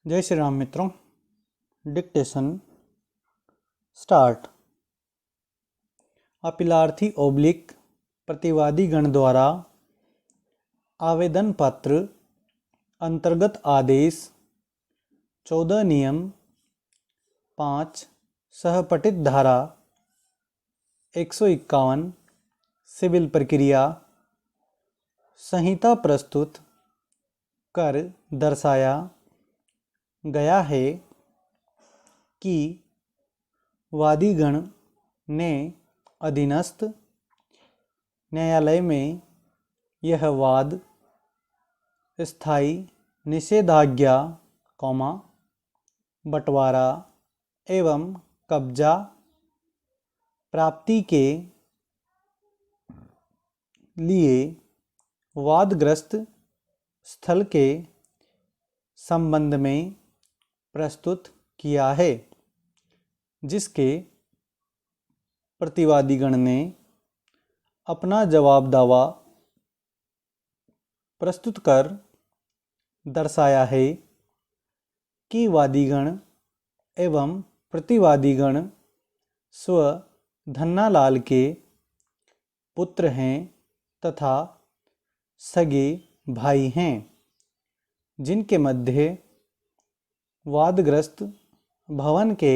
जय श्री राम मित्रों। Dictation start. अपीलार्थी oblique प्रतिवादी गण द्वारा आवेदन पत्र अंतर्गत आदेश 14 नियम 5 सहपठित धारा 151 सिविल प्रक्रिया संहिता प्रस्तुत कर दर्शाया गया है कि वादीगण ने अधीनस्थ न्यायालय में यह वाद स्थायी निषेधाज्ञा, बंटवारा एवं कब्जा प्राप्ति के लिए वादग्रस्त स्थल के संबंध में प्रस्तुत किया है, जिसके प्रतिवादीगण ने अपना जवाब दावा प्रस्तुत कर दर्शाया है कि वादीगण एवं प्रतिवादीगण स्व धन्नालाल के पुत्र हैं तथा सगे भाई हैं, जिनके मध्य वादग्रस्त भवन के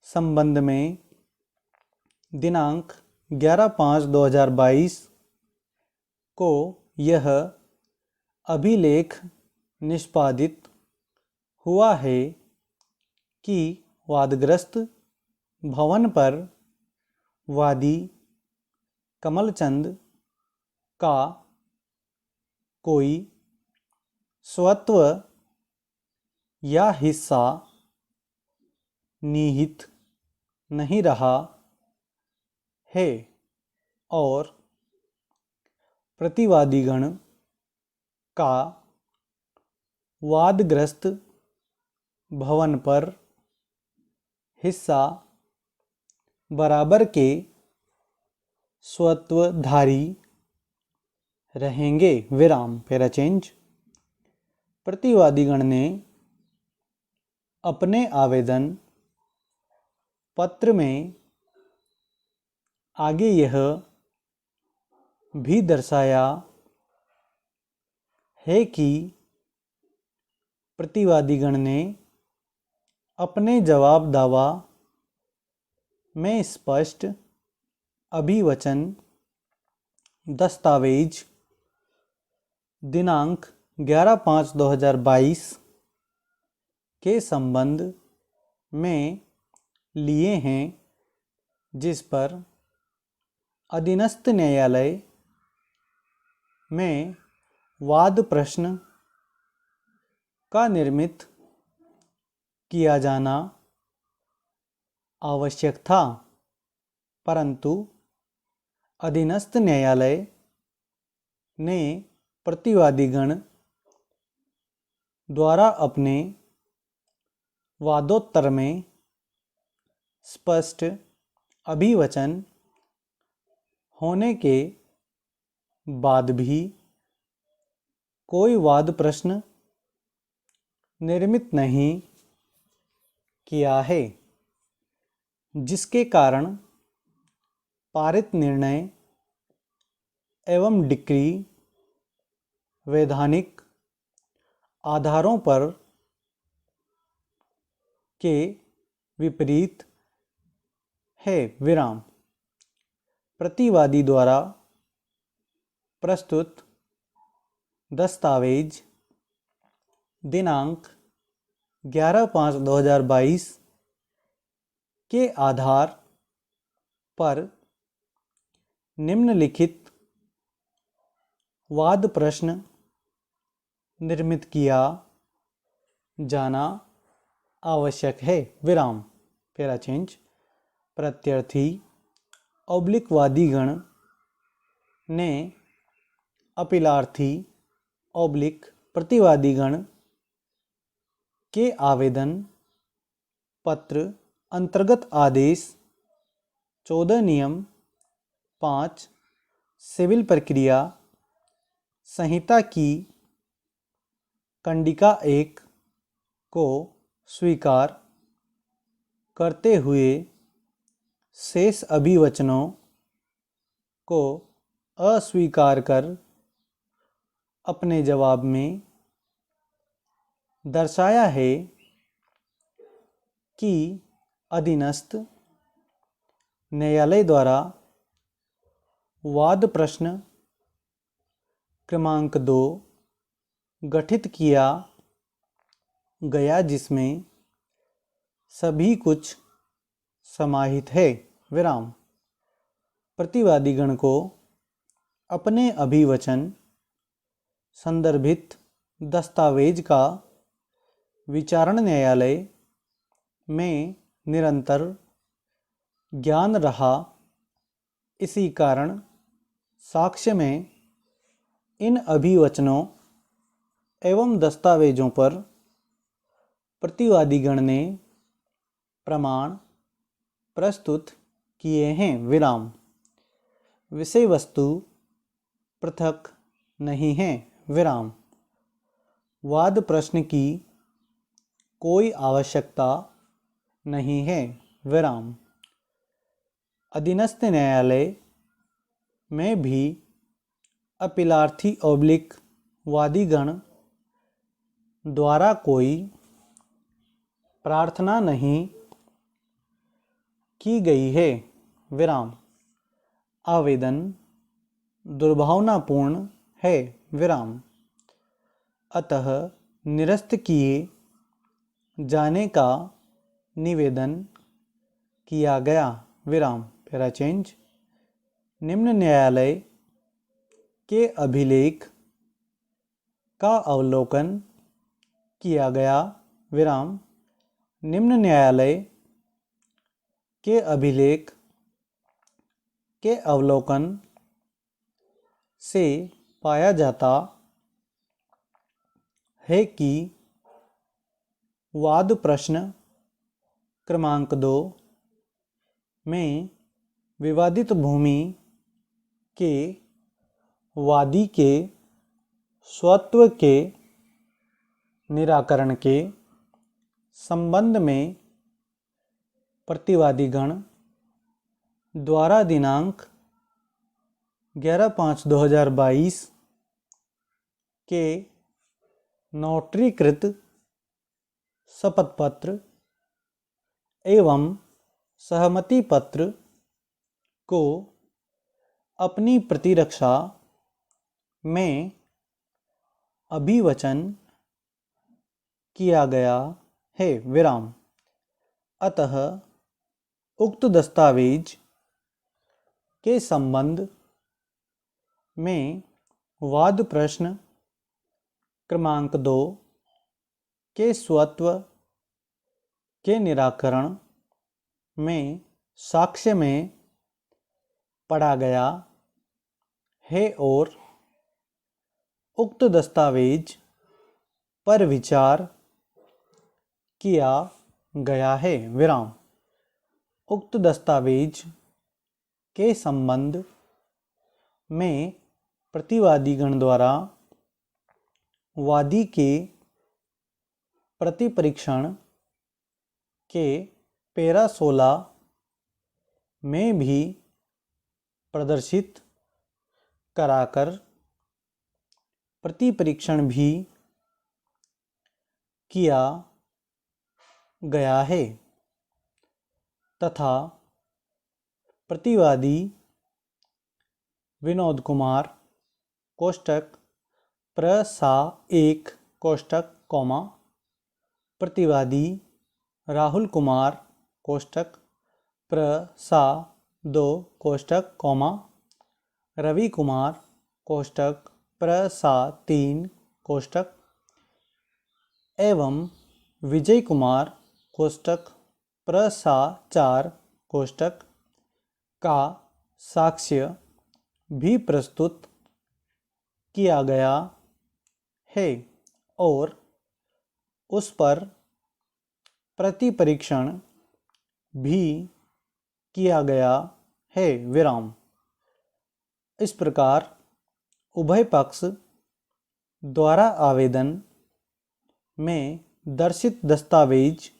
संबंध में दिनांक 11/5/2022 को यह अभिलेख निष्पादित हुआ है कि वादग्रस्त भवन पर वादी कमलचंद का कोई स्वत्व या हिस्सा निहित नहीं रहा है और प्रतिवादीगण का वादग्रस्त भवन पर हिस्सा बराबर के स्वत्वधारी रहेंगे। विराम पैराचेंज। प्रतिवादीगण ने अपने आवेदन पत्र में आगे यह भी दर्शाया है कि प्रतिवादीगण ने अपने जवाब दावा में स्पष्ट अभिवचन दस्तावेज दिनांक 11/5/2022 के संबंध में लिए हैं, जिस पर अधीनस्थ न्यायालय में वाद प्रश्न का निर्मित किया जाना आवश्यक था, परंतु अधीनस्थ न्यायालय ने प्रतिवादीगण द्वारा अपने वादोत्तर में स्पष्ट अभिवचन होने के बाद भी कोई वाद प्रश्न निर्मित नहीं किया है, जिसके कारण पारित निर्णय एवं डिक्री वैधानिक आधारों पर के विपरीत है। विराम। प्रतिवादी द्वारा प्रस्तुत दस्तावेज दिनांक 11/5/2022 के आधार पर निम्नलिखित वाद प्रश्न निर्मित किया जाना आवश्यक है। विराम पैराचेंज। प्रत्यर्थी ओब्लिक वादीगण ने अपीलार्थी ओब्लिक प्रतिवादीगण के आवेदन पत्र अंतर्गत आदेश 14 नियम 5 सिविल प्रक्रिया संहिता की कंडिका 1 को स्वीकार करते हुए शेष अभिवचनों को अस्वीकार कर अपने जवाब में दर्शाया है कि अधीनस्थ न्यायालय द्वारा वाद प्रश्न क्रमांक 2 गठित किया गया जिसमें सभी कुछ समाहित है विराम। प्रतिवादीगण को अपने अभिवचन संदर्भित दस्तावेज का विचारण न्यायालय में निरंतर ज्ञान रहा, इसी कारण साक्ष्य में इन अभिवचनों एवं दस्तावेजों पर प्रतिवादीगण ने प्रमाण प्रस्तुत किए हैं विराम। विषय वस्तु पृथक नहीं है विराम। वाद प्रश्न की कोई आवश्यकता नहीं है विराम। अधीनस्थ न्यायालय में भी अपीलार्थी ऑब्लिक वादीगण द्वारा कोई प्रार्थना नहीं की गई है विराम। आवेदन दुर्भावनापूर्ण है विराम। अतः निरस्त किए जाने का निवेदन किया गया विराम। Para change. निम्न न्यायालय के अभिलेख का अवलोकन किया गया विराम। निम्न न्यायालय के अभिलेख के अवलोकन से पाया जाता है कि वाद प्रश्न क्रमांक 2 में विवादित भूमि के वादी के स्वत्व के निराकरण के संबंध में प्रतिवादीगण द्वारा दिनांक 11/5/2022 के नोटरीकृत शपथ पत्र एवं सहमति पत्र को अपनी प्रतिरक्षा में अभिवचन किया गया है विराम। अतः उक्त दस्तावेज के संबंध में वाद प्रश्न क्रमांक 2 के स्वत्व के निराकरण में साक्ष्य में पढ़ा गया है और उक्त दस्तावेज पर विचार किया गया है विराम। उक्त दस्तावेज के संबंध में प्रतिवादीगण द्वारा वादी के प्रतिपरीक्षण के पैरा 16 में भी प्रदर्शित कराकर प्रतिपरीक्षण भी किया गया है तथा प्रतिवादी विनोद कुमार कोष्टक प्रसा 1 कोष्टक कॉमा प्रतिवादी राहुल कुमार कोष्टक प्रसा 2 कोष्टक कॉमा रवि कुमार कोष्टक प्रसा 3 कोष्टक एवं विजय कुमार कोष्टक प्रसा 4 कोष्टक का साक्ष्य भी प्रस्तुत किया गया है और उस पर प्रतिपरीक्षण भी किया गया है विराम। इस प्रकार उभय पक्ष द्वारा आवेदन में दर्शित दस्तावेज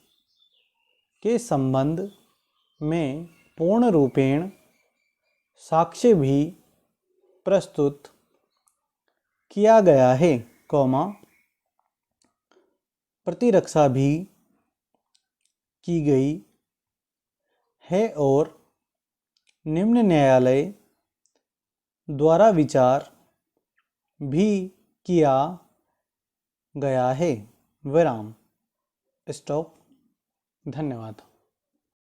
के संबंध में पूर्ण रूपेण साक्ष्य भी प्रस्तुत किया गया है, प्रतिरक्षा भी की गई है और निम्न न्यायालय द्वारा विचार भी किया गया है। विराम। स्टॉप। धन्यवाद।